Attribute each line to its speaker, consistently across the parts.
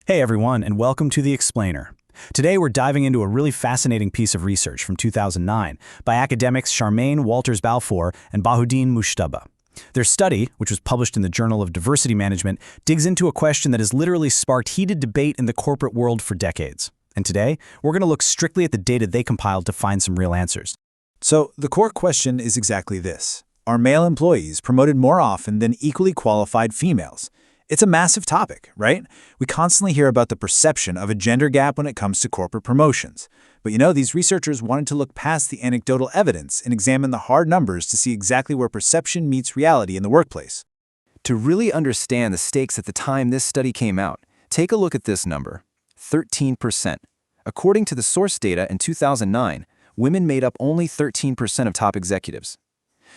Speaker 1: Hey everyone, and welcome to The Explainer. Today we're diving into a really fascinating piece of research from 2009 by academics Charmaine Walters-Balfour and Bahouddin Mushtaba. Their study, which was published in the Journal of Diversity Management, digs into a question that has literally sparked heated debate in the corporate world for decades. And today, we're going to look strictly at the data they compiled to find some real answers.
Speaker 2: So the core question is exactly this. Are male employees promoted more often than equally qualified females? It's a massive topic, right? We constantly hear about the perception of a gender gap when it comes to corporate promotions. But these researchers wanted to look past the anecdotal evidence and examine the hard numbers to see exactly where perception meets reality in the workplace.
Speaker 3: To really understand the stakes at the time this study came out, take a look at this number, 13%. According to the source data in 2009, women made up only 13% of top executives.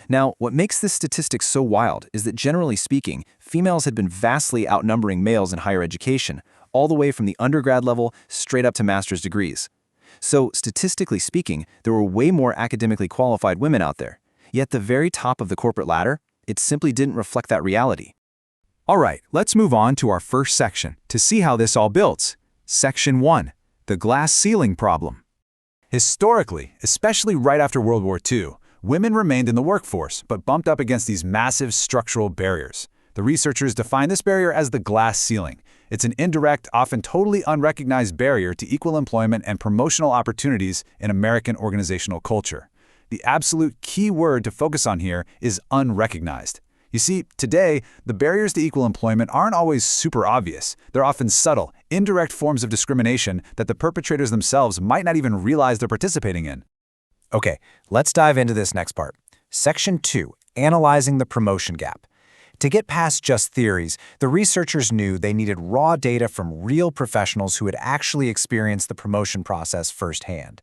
Speaker 3: Now, what makes this statistic so wild is that generally speaking, females had been vastly outnumbering males in higher education, all the way from the undergrad level straight up to master's degrees. So, statistically speaking, there were way more academically qualified women out there. Yet the very top of the corporate ladder, it simply didn't reflect that reality.
Speaker 4: All right, let's move on to our first section to see how this all builds. Section 1, the glass ceiling problem. Historically, especially right after World War II, women remained in the workforce, but bumped up against these massive structural barriers. The researchers define this barrier as the glass ceiling. It's an indirect, often totally unrecognized barrier to equal employment and promotional opportunities in American organizational culture. The absolute key word to focus on here is unrecognized. You see, today, the barriers to equal employment aren't always super obvious. They're often subtle, indirect forms of discrimination that the perpetrators themselves might not even realize they're participating in.
Speaker 5: Okay, let's dive into this next part. Section 2, analyzing the promotion gap. To get past just theories, the researchers knew they needed raw data from real professionals who had actually experienced the promotion process firsthand.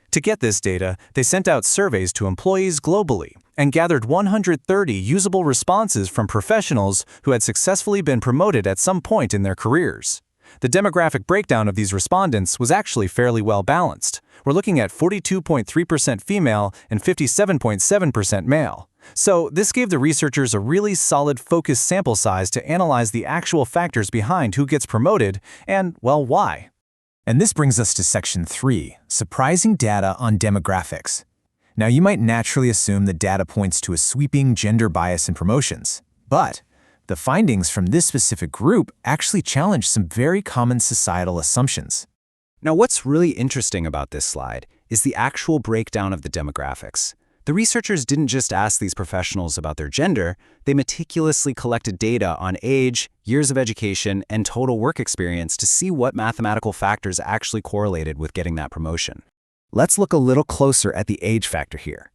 Speaker 1: To get this data, they sent out surveys to employees globally and gathered 130 usable responses from professionals who had successfully been promoted at some point in their careers. The demographic breakdown of these respondents was actually fairly well balanced. We're looking at 42.3% female and 57.7% male. So this gave the researchers a really solid focused sample size to analyze the actual factors behind who gets promoted and, well, why.
Speaker 5: And this brings us to Section 3, surprising data on demographics. Now, you might naturally assume the data points to a sweeping gender bias in promotions, but the findings from this specific group actually challenge some very common societal assumptions.
Speaker 3: Now, what's really interesting about this slide is the actual breakdown of the demographics. The researchers didn't just ask these professionals about their gender, they meticulously collected data on age, years of education, and total work experience to see what mathematical factors actually correlated with getting that promotion. Let's look a little closer at the age factor here.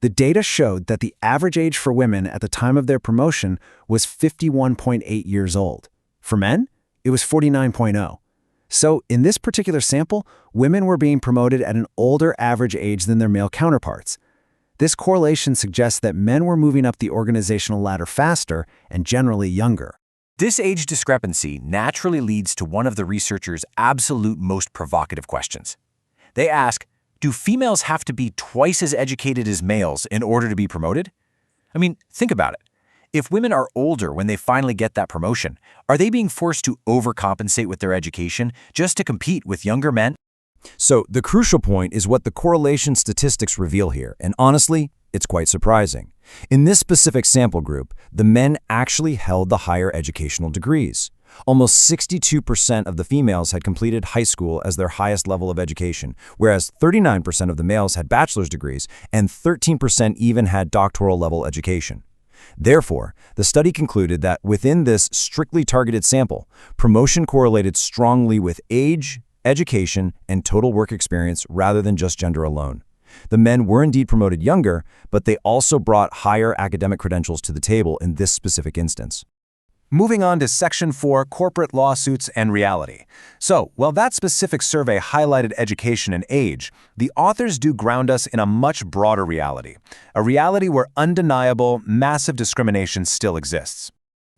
Speaker 3: The data showed that the average age for women at the time of their promotion was 51.8 years old. For men, it was 49.0. So in this particular sample, women were being promoted at an older average age than their male counterparts. This correlation suggests that men were moving up the organizational ladder faster and generally younger.
Speaker 5: This age discrepancy naturally leads to one of the researchers' absolute most provocative questions. They ask, do females have to be twice as educated as males in order to be promoted? I mean, think about it. If women are older when they finally get that promotion, are they being forced to overcompensate with their education just to compete with younger men?
Speaker 6: So the crucial point is what the correlation statistics reveal here, and honestly, it's quite surprising. In this specific sample group, the men actually held the higher educational degrees. Almost 62% of the females had completed high school as their highest level of education, whereas 39% of the males had bachelor's degrees and 13% even had doctoral level education. Therefore, the study concluded that within this strictly targeted sample, promotion correlated strongly with age, education, and total work experience rather than just gender alone. The men were indeed promoted younger, but they also brought higher academic credentials to the table in this specific instance.
Speaker 5: Moving on to Section 4, corporate lawsuits and reality. So, while that specific survey highlighted education and age, the authors do ground us in a much broader reality, a reality where undeniable, massive discrimination still exists.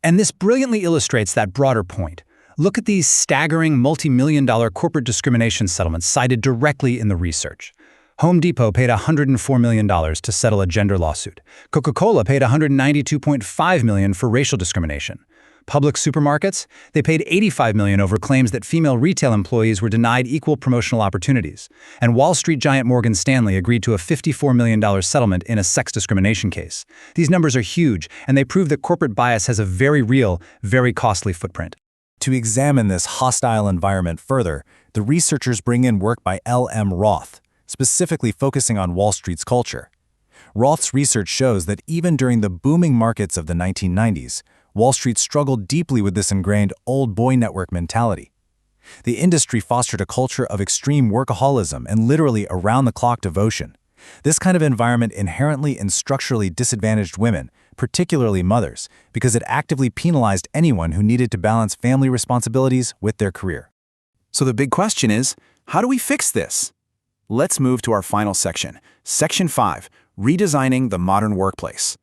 Speaker 7: And this brilliantly illustrates that broader point. Look at these staggering multi-million-dollar corporate discrimination settlements cited directly in the research. Home Depot paid $104 million to settle a gender lawsuit. Coca-Cola paid $192.5 million for racial discrimination. Public supermarkets? They paid $85 million over claims that female retail employees were denied equal promotional opportunities. And Wall Street giant Morgan Stanley agreed to a $54 million settlement in a sex discrimination case. These numbers are huge, and they prove that corporate bias has a very real, very costly footprint.
Speaker 6: To examine this hostile environment further, the researchers bring in work by L.M. Roth, specifically focusing on Wall Street's culture. Roth's research shows that even during the booming markets of the 1990s, Wall Street struggled deeply with this ingrained old boy network mentality. The industry fostered a culture of extreme workaholism and literally around-the-clock devotion. This kind of environment inherently and structurally disadvantaged women, particularly mothers, because it actively penalized anyone who needed to balance family responsibilities with their career.
Speaker 4: So the big question is, how do we fix this? Let's move to our final section, Section 5, Redesigning the Modern Workplace.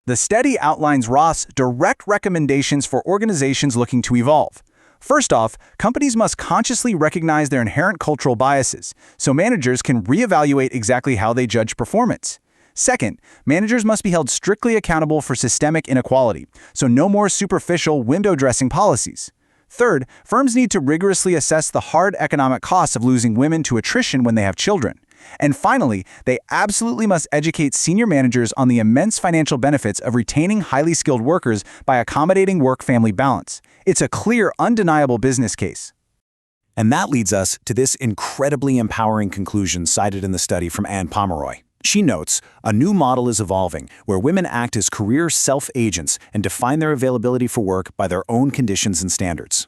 Speaker 4: The study outlines Roth's direct recommendations for organizations looking to evolve. First off, companies must consciously recognize their inherent cultural biases, so managers can reevaluate exactly how they judge performance. Second, managers must be held strictly accountable for systemic inequality, so no more superficial window dressing policies. Third, firms need to rigorously assess the hard economic costs of losing women to attrition when they have children. And finally, they absolutely must educate senior managers on the immense financial benefits of retaining highly skilled workers by accommodating work-family balance. It's a clear, undeniable business case.
Speaker 3: And that leads us to this incredibly empowering conclusion cited in the study from Anne Pomeroy. She notes, a new model is evolving where women act as career self-agents and define their availability for work by their own conditions and standards.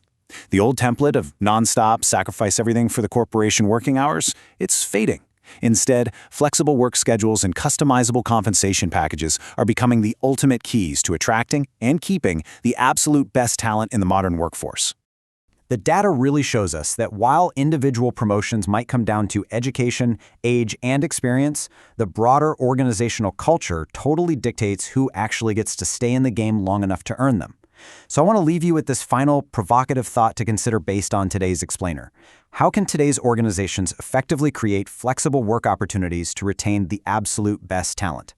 Speaker 3: The old template of nonstop, sacrifice everything for the corporation working hours, it's fading. Instead, flexible work schedules and customizable compensation packages are becoming the ultimate keys to attracting and keeping the absolute best talent in the modern workforce.
Speaker 1: The data really shows us that while individual promotions might come down to education, age, and experience, the broader organizational culture totally dictates who actually gets to stay in the game long enough to earn them. So I want to leave you with this final provocative thought to consider based on today's explainer. How can today's organizations effectively create flexible work opportunities to retain the absolute best talent?